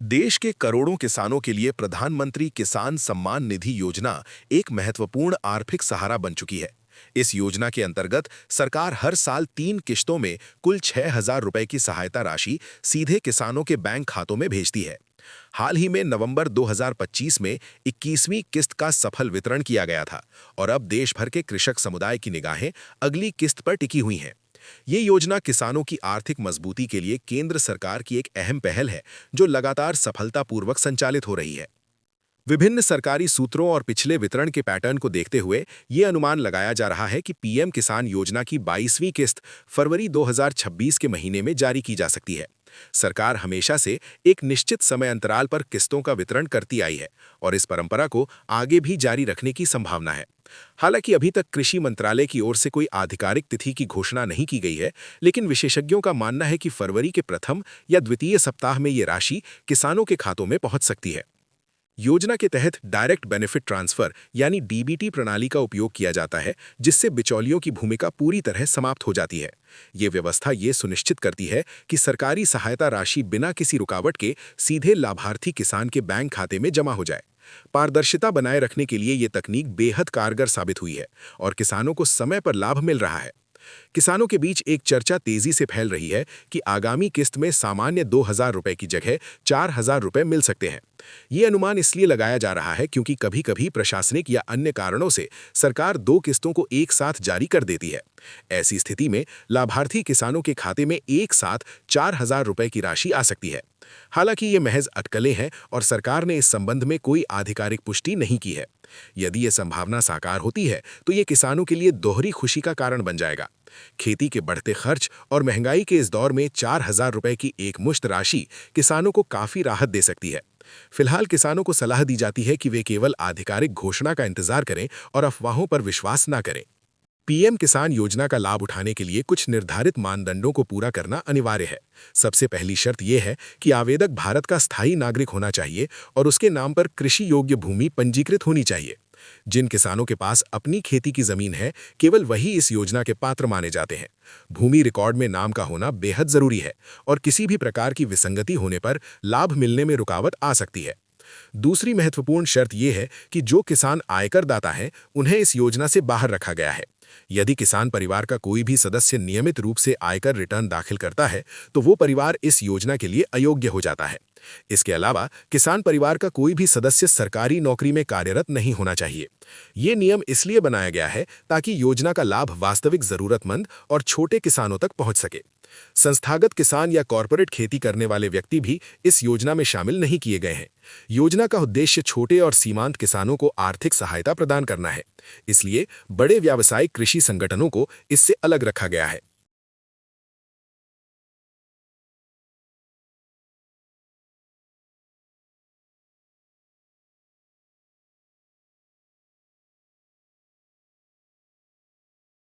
देश के करोड़ों किसानों के लिए प्रधानमंत्री किसान सम्मान निधि योजना एक महत्वपूर्ण आर्थिक सहारा बन चुकी है। इस योजना के अंतर्गत सरकार हर साल 3 किश्तों में कुल 6,000 रुपए की सहायता राशि सीधे किसानों के बैंक खातों में भेजती है। हाल ही में नवंबर 2025 में 21वीं किस्त का सफल वितरण किया गया था और अब देश भर के कृषक समुदाय की निगाहें अगली किस्त पर टिकी हुई हैं। ये योजना किसानों की आर्थिक मजबूती के लिए केंद्र सरकार की एक अहम पहल है, जो लगातार सफलतापूर्वक संचालित हो रही है। विभिन्न सरकारी सूत्रों और पिछले वितरण के पैटर्न को देखते हुए ये अनुमान लगाया जा रहा है कि पीएम किसान योजना की 22वीं किस्त फरवरी 2026 के महीने में जारी की जा सकती है। सरकार हमेशा से एक निश्चित समय अंतराल पर किस्तों का वितरण करती आई है और इस परंपरा को आगे भी जारी रखने की संभावना है। हालांकि अभी तक कृषि मंत्रालय की ओर से कोई आधिकारिक तिथि की घोषणा नहीं की गई है, लेकिन विशेषज्ञों का मानना है कि फरवरी के प्रथम या द्वितीय सप्ताह में ये राशि किसानों के खातों में पहुंच सकती है। योजना के तहत डायरेक्ट बेनिफिट ट्रांसफर यानी डीबीटी प्रणाली का उपयोग किया जाता है, जिससे बिचौलियों की भूमिका पूरी तरह समाप्त हो जाती है। ये व्यवस्था ये सुनिश्चित करती है कि सरकारी सहायता राशि बिना किसी रुकावट के सीधे लाभार्थी किसान के बैंक खाते में जमा हो जाए। पारदर्शिता बनाए रखने के लिए ये तकनीक बेहद कारगर साबित हुई है और किसानों को समय पर लाभ मिल रहा है। किसानों के बीच एक चर्चा तेजी से फैल रही है कि आगामी किस्त में सामान्य 2,000 रुपए की जगह 4,000 रुपए मिल सकते हैं। ये अनुमान इसलिए लगाया जा रहा है क्योंकि कभी-कभी प्रशासनिक या अन्य कारणों से सरकार 2 किस्तों को एक साथ जारी कर देती है। ऐसी स्थिति में लाभार्थी किसानों के खाते में एक साथ 4,000 रुपए की राशि आ सकती है। हालांकि ये महज अटकलें हैं और सरकार ने इस संबंध में कोई आधिकारिक पुष्टि नहीं की है। यदि ये संभावना साकार होती है तो ये किसानों के लिए दोहरी खुशी का कारण बन जाएगा। खेती के बढ़ते खर्च और महंगाई के इस दौर में 4,000 रुपए की एक मुश्त राशि किसानों को काफी राहत दे सकती है। फिलहाल किसानों को सलाह दी जाती है कि वे केवल आधिकारिक घोषणा का इंतजार करें और अफवाहों पर विश्वास न करें। पीएम किसान योजना का लाभ उठाने के लिए कुछ निर्धारित मानदंडों को पूरा करना अनिवार्य है। सबसे पहली शर्त यह है कि आवेदक भारत का स्थायी नागरिक होना चाहिए और उसके नाम पर कृषि योग्य भूमि पंजीकृत होनी चाहिए। जिन किसानों के पास अपनी खेती की जमीन है, केवल वही इस योजना के पात्र माने जाते हैं। भूमि रिकॉर्ड में नाम का होना बेहद जरूरी है और किसी भी प्रकार की विसंगति होने पर लाभ मिलने में रुकावट आ सकती है। दूसरी महत्वपूर्ण शर्त यह है कि जो किसान आयकर दाता हैं, उन्हें इस योजना से बाहर रखा गया है। यदि किसान परिवार का कोई भी सदस्य नियमित रूप से आयकर रिटर्न दाखिल करता है, तो वो परिवार इस योजना के लिए अयोग्य हो जाता है। इसके अलावा किसान परिवार का कोई भी सदस्य सरकारी नौकरी में कार्यरत नहीं होना चाहिए। ये नियम इसलिए बनाया गया है ताकि योजना का लाभ वास्तविक जरूरतमंद और छोटे किसानों तक पहुंच सके। संस्थागत किसान या कॉरपोरेट खेती करने वाले व्यक्ति भी इस योजना में शामिल नहीं किए गए हैं। योजना का उद्देश्य छोटे और सीमांत किसानों को आर्थिक सहायता प्रदान करना है, इसलिए बड़े व्यावसायिक कृषि संगठनों को इससे अलग रखा गया है।